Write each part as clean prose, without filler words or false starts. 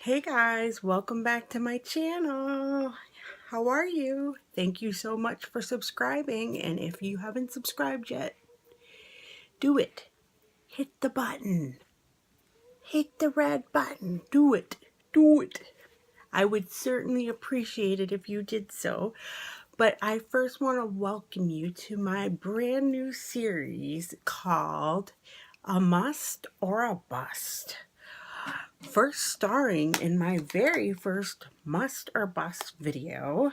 Hey guys, welcome back to my channel. How are you? Thank you so much for subscribing, and if you haven't subscribed yet, do it. Hit the button. Hit the red button. Do it. Do it. I would certainly appreciate it if you did so. But I first want to welcome you to my brand new series called A Must or a Bust. First starring in my very first must or bust video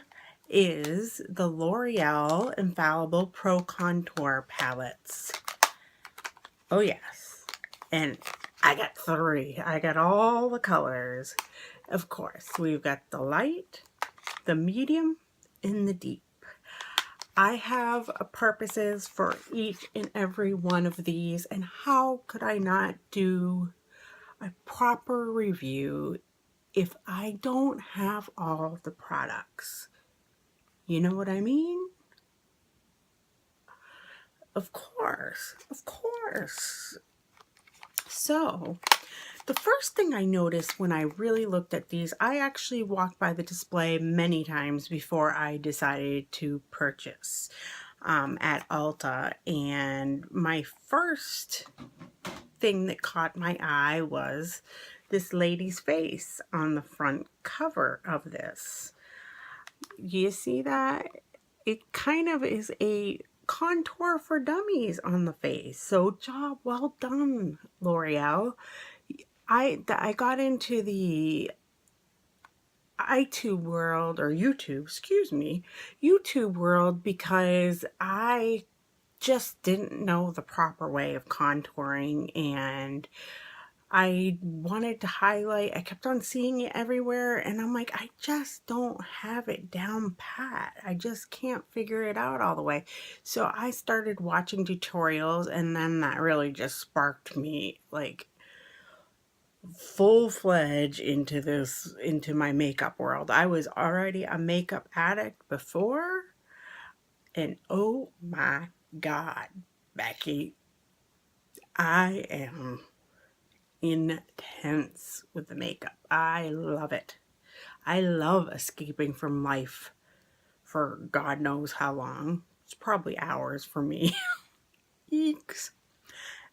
is the L'Oreal Infallible Pro Contour Palettes. Oh yes. And I got three. I got all the colors. Of course, we've got the light, the medium, and the deep. I have purposes for each and every one of these, and how could I not do a proper review if I don't have all the products? You know what I mean? Of course, of course. So, the first thing I noticed when I really looked at these, I actually walked by the display many times before I decided to purchase at Ulta, and my first thing that caught my eye was this lady's face on the front cover of this. You see that? It kind of is a contour for dummies on the face. So job well done, L'Oreal. I got into the iTube world, or YouTube, excuse me, YouTube world, because I just didn't know the proper way of contouring, and I wanted to highlight. I kept on seeing it everywhere, and I'm like, I just don't have it down pat. I just can't figure it out all the way. So I started watching tutorials, and then that really just sparked me like full-fledged into my makeup world. I was already a makeup addict before, and oh my God, Becky, I am intense with the makeup. I love it. I love escaping from life for God knows how long. It's probably hours for me. Eeks.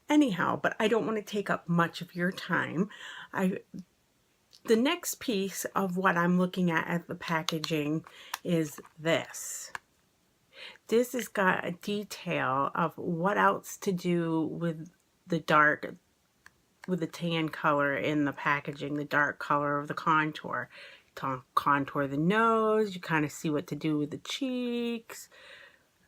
Anyhow, but I don't want to take up much of your time. The next piece of what I'm looking at the packaging is this. This has got a detail of what else to do with the dark, with the tan color in the packaging, the dark color of the contour. Contour the nose, you kind of see what to do with the cheeks,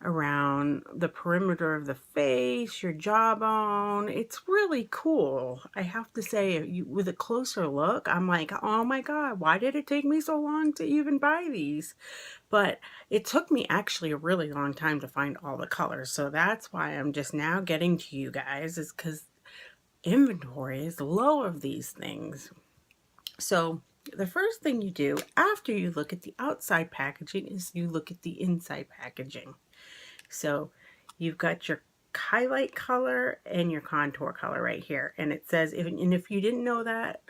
around the perimeter of the face, your jawbone. It's really cool. I have to say, with a closer look, I'm like, oh my God, why did it take me so long to even buy these? But it took me actually a really long time to find all the colors. So that's why I'm just now getting to you guys, is because inventory is low of these things. So the first thing you do after you look at the outside packaging is you look at the inside packaging. So you've got your highlight color and your contour color right here, and it says, and if you didn't know that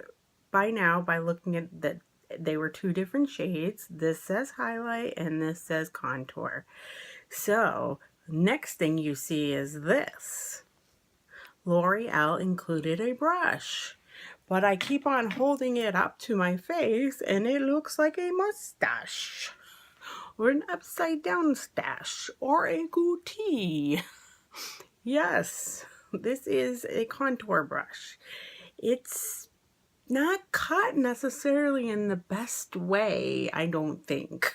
by now, by looking at that they were two different shades, this says highlight and this says contour. So next thing you see is this. L'Oreal included a brush, but I keep on holding it up to my face and it looks like a mustache, or an upside down stash, or a goatee. Yes, this is a contour brush. It's not cut necessarily in the best way, I don't think.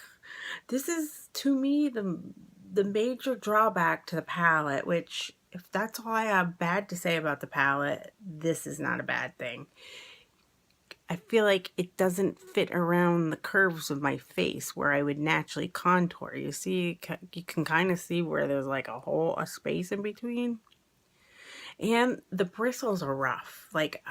This is, to me, the major drawback to the palette, which, if that's all I have bad to say about the palette, this is not a bad thing. I feel like it doesn't fit around the curves of my face where I would naturally contour. You see, you can kind of see where there's like a space in between. And the bristles are rough. Like,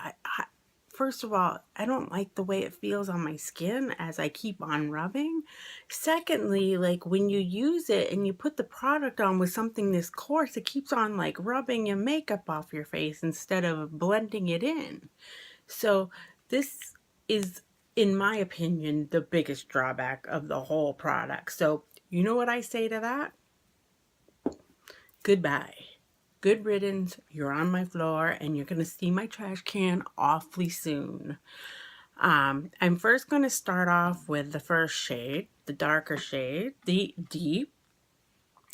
first of all, I don't like the way it feels on my skin as I keep on rubbing. Secondly, like when you use it and you put the product on with something this coarse, it keeps on like rubbing your makeup off your face instead of blending it in. So this is in my opinion, the biggest drawback of the whole product. So, you know what I say to that? Goodbye. Good riddance. You're on my floor and you're going to see my trash can awfully soon. I'm first going to start off with the first shade, the darker shade, the deep.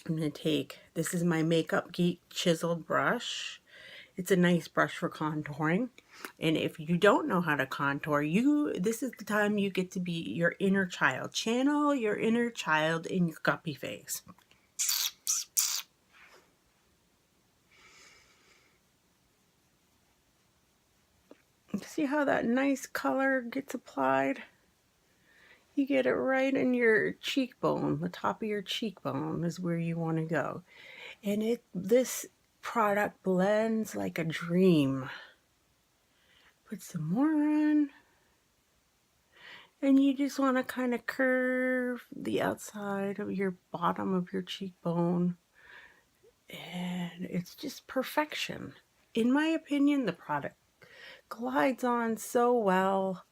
I'm going to take, this is my Makeup Geek chiseled brush. It's a nice brush for contouring. And if you don't know how to contour, this is the time you get to be your inner child. Channel your inner child in your guppy face. See how that nice color gets applied? You get it right in your cheekbone. The top of your cheekbone is where you want to go. And this product blends like a dream. Put some more on. And you just want to kind of curve the outside of your bottom of your cheekbone. And it's just perfection. In my opinion, the product glides on so well.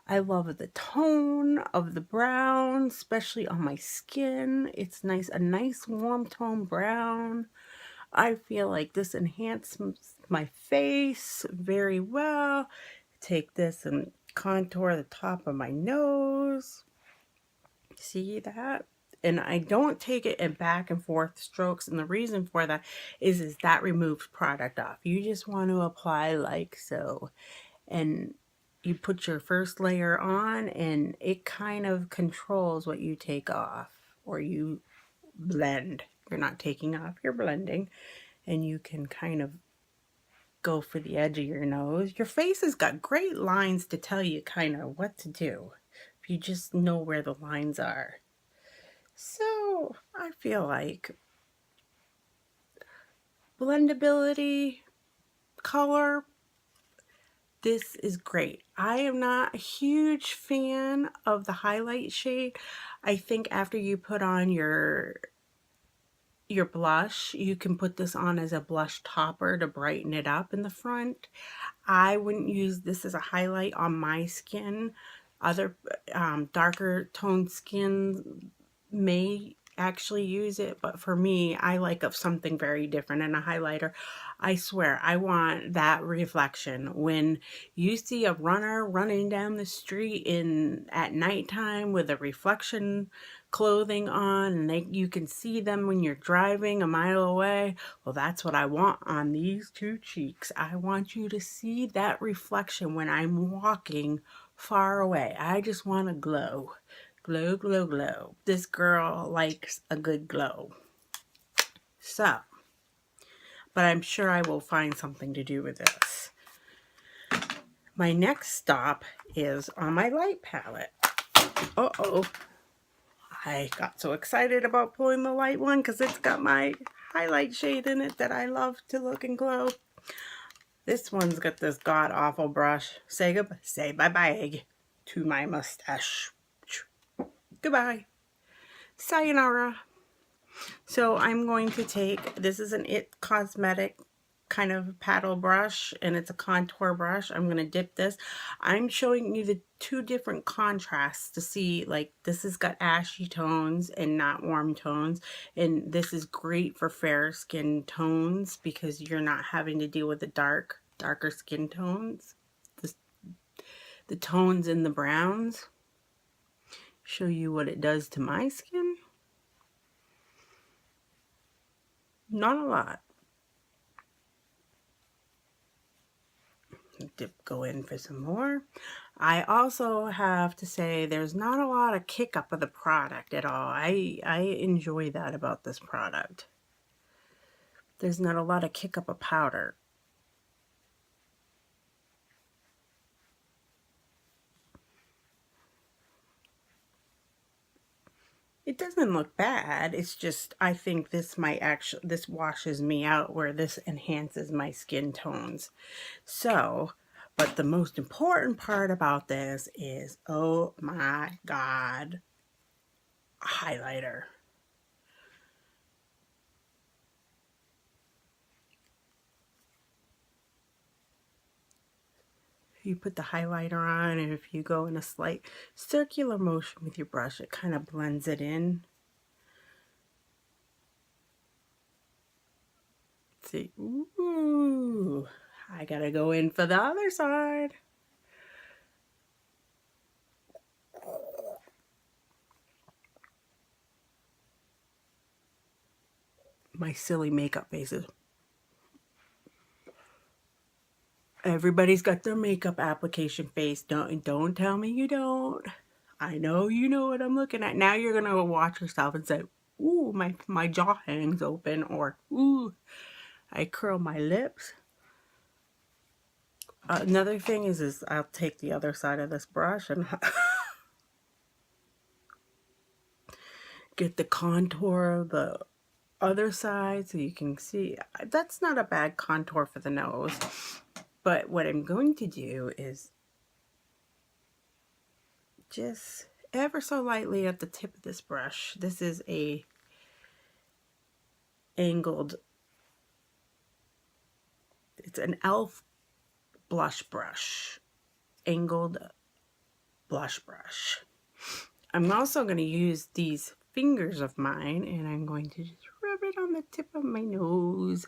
I love the tone of the brown, especially on my skin. It's nice, a nice warm tone brown. I feel like this enhances my face very well. Take this and contour the top of my nose. See that? And I don't take it in back and forth strokes. And the reason for that is that removes product off. You just want to apply like so. And you put your first layer on and it kind of controls what you take off, or you blend. You're not taking off, you're blending. And you can kind of go for the edge of your nose. Your face has got great lines to tell you kind of what to do if you just know where the lines are. So I feel like blendability, color, this is great. I am not a huge fan of the highlight shade. I think after you put on your blush, you can put this on as a blush topper to brighten it up in the front. I wouldn't use this as a highlight on my skin. Other darker toned skin may actually use it, but for me, I like of something very different. And a highlighter, I swear, I want that reflection. When you see a runner running down the street at nighttime with a reflection clothing on, and you can see them when you're driving a mile away, well, that's what I want on these two cheeks. I want you to see that reflection when I'm walking far away. I just want to glow. Glow, glow, glow. This girl likes a good glow. So, but I'm sure I will find something to do with this. My next stop is on my light palette. Uh-oh. I got so excited about pulling the light one because it's got my highlight shade in it that I love to look and glow. This one's got this god-awful brush. Say bye-bye to my mustache. Goodbye. Sayonara. So I'm going to take, this is an It Cosmetic kind of paddle brush, and it's a contour brush. I'm going to dip this. I'm showing you the two different contrasts to see, like, this has got ashy tones and not warm tones, and this is great for fair skin tones because you're not having to deal with the darker skin tones. The tones in the browns. Show you what it does to my skin. Not a lot. Go in for some more. I also have to say there's not a lot of kick up of the product at all. I enjoy that about this product. There's not a lot of kick up of powder. It doesn't look bad. It's just, I think this washes me out where this enhances my skin tones. So, but the most important part about this is, oh my God, highlighter. you put the highlighter on, and if you go in a slight circular motion with your brush, it kind of blends it in. See, ooh, I gotta go in for the other side. My silly makeup faces. Everybody's got their makeup application face. Don't tell me you don't. I know you know what I'm looking at. Now you're gonna watch yourself and say, ooh, my jaw hangs open, or ooh, I curl my lips. Another thing is I'll take the other side of this brush and get the contour of the other side so you can see. That's not a bad contour for the nose. But what I'm going to do is just ever so lightly at the tip of this brush. This is a angled, it's an e.l.f. blush brush, angled blush brush. I'm also going to use these fingers of mine, and I'm going to just rub it on the tip of my nose,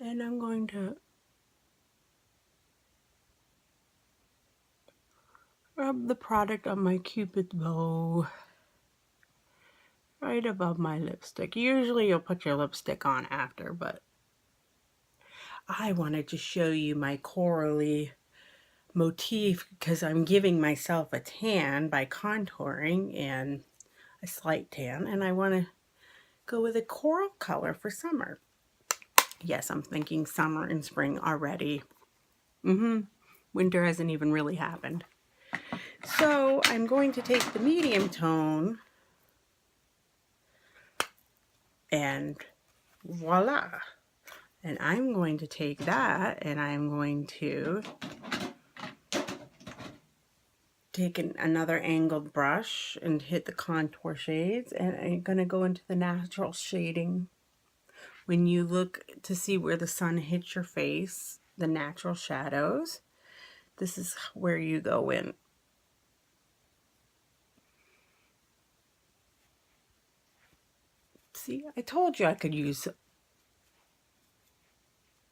and I'm going to rub the product on my Cupid's bow right above my lipstick. Usually you'll put your lipstick on after, but I wanted to show you my corally motif because I'm giving myself a tan by contouring, and a slight tan, and I want to go with a coral color for summer. Yes, I'm thinking summer and spring already. Winter hasn't even really happened. So I'm going to take the medium tone, and voila. And I'm going to take that, and I'm going to take another angled brush and hit the contour shades, and I'm going to go into the natural shading. When you look to see where the sun hits your face, the natural shadows, this is where you go in. See, I told you I could use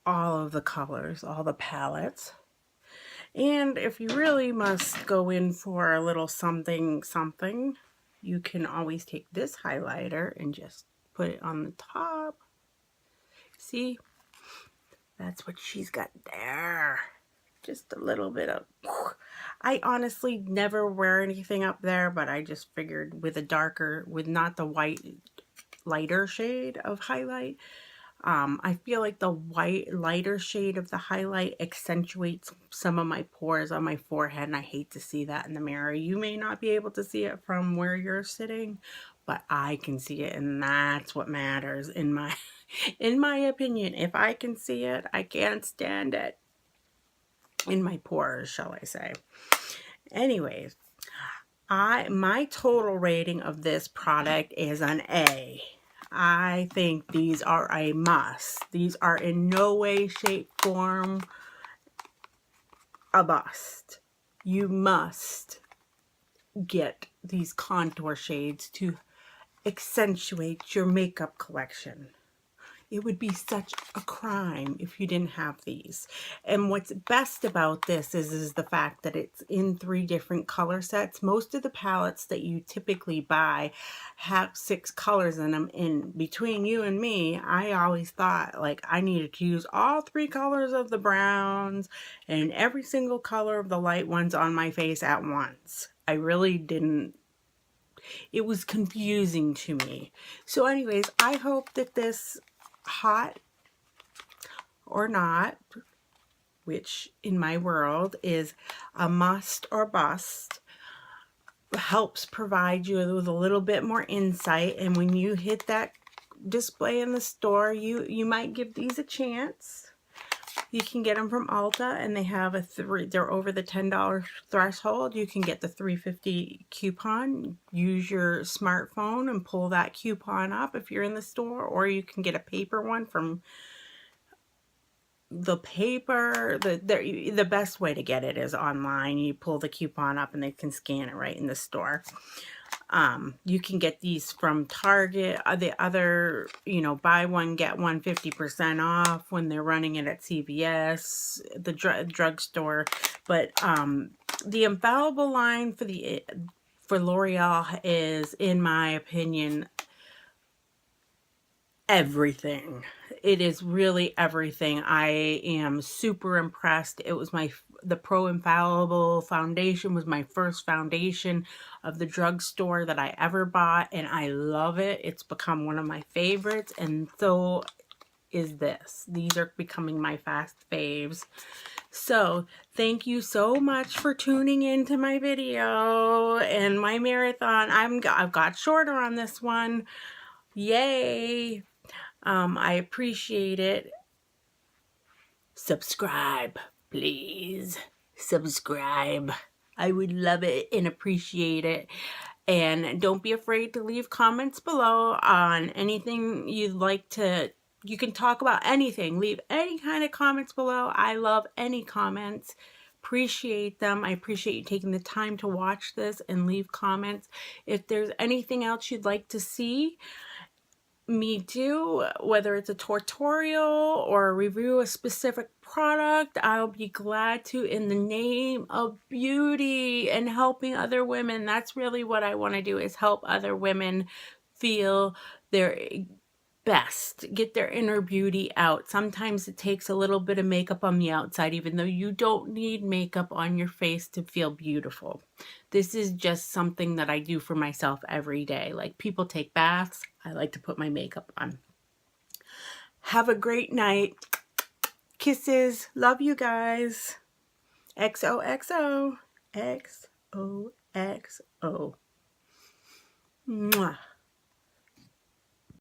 all of the colors, all the palettes. And if you really must go in for a little something, something, you can always take this highlighter and just put it on the top. See? That's what she's got there. Just a little bit of... I honestly never wear anything up there, but I just figured with a darker, with not the white, lighter shade of highlight, I feel like the white, lighter shade of the highlight accentuates some of my pores on my forehead, and I hate to see that in the mirror. You may not be able to see it from where you're sitting, but I can see it, and that's what matters in my opinion. If I can see it, I can't stand it in my pores, shall I say. Anyways, my total rating of this product is an A. I think these are a must. These are in no way, shape, form a bust. You must get these contour shades to accentuate your makeup collection. It would be such a crime if you didn't have these. And what's best about this is the fact that it's in 3 different color sets. Most of the palettes that you typically buy have 6 colors in them. And between you and me, I always thought like I needed to use all 3 colors of the browns and every single color of the light ones on my face at once. I really didn't. It was confusing to me. So anyways, I hope that this hot or not, which in my world is a must or bust, helps provide you with a little bit more insight. And when you hit that display in the store, you might give these a chance. You can get them from Ulta, and they have they're over the $10 threshold. You can get the $3.50 coupon. Use your smartphone and pull that coupon up if you're in the store, or you can get a paper one from the paper, the best way to get it is online. You pull the coupon up and they can scan it right in the store. You can get these from Target. The other, you know, buy one, get one 50% off when they're running it at CVS, the drugstore. But the Infallible line for L'Oreal is, in my opinion, everything. It is really everything. I am super impressed. It was the Pro Infallible foundation was my first foundation of the drugstore that I ever bought, and I love it. It's become one of my favorites, and so is this. These are becoming my fast faves. So thank you so much for tuning into my video and my marathon. I've got shorter on this one. Yay! I appreciate it. Subscribe, please. Subscribe. I would love it and appreciate it. And don't be afraid to leave comments below on anything you'd like to. You can talk about anything. Leave any kind of comments below. I love any comments. Appreciate them. I appreciate you taking the time to watch this and leave comments. If there's anything else you'd like to see me do, whether it's a tutorial or a review of a specific product, I'll be glad to, in the name of beauty and helping other women. That's really what I want to do, is help other women feel their best, get their inner beauty out. Sometimes it takes a little bit of makeup on the outside, even though you don't need makeup on your face to feel beautiful. This is just something that I do for myself every day. Like people take baths, I like to put my makeup on. Have a great night. Kisses. Love you guys. XOXO. XOXO. Mwah.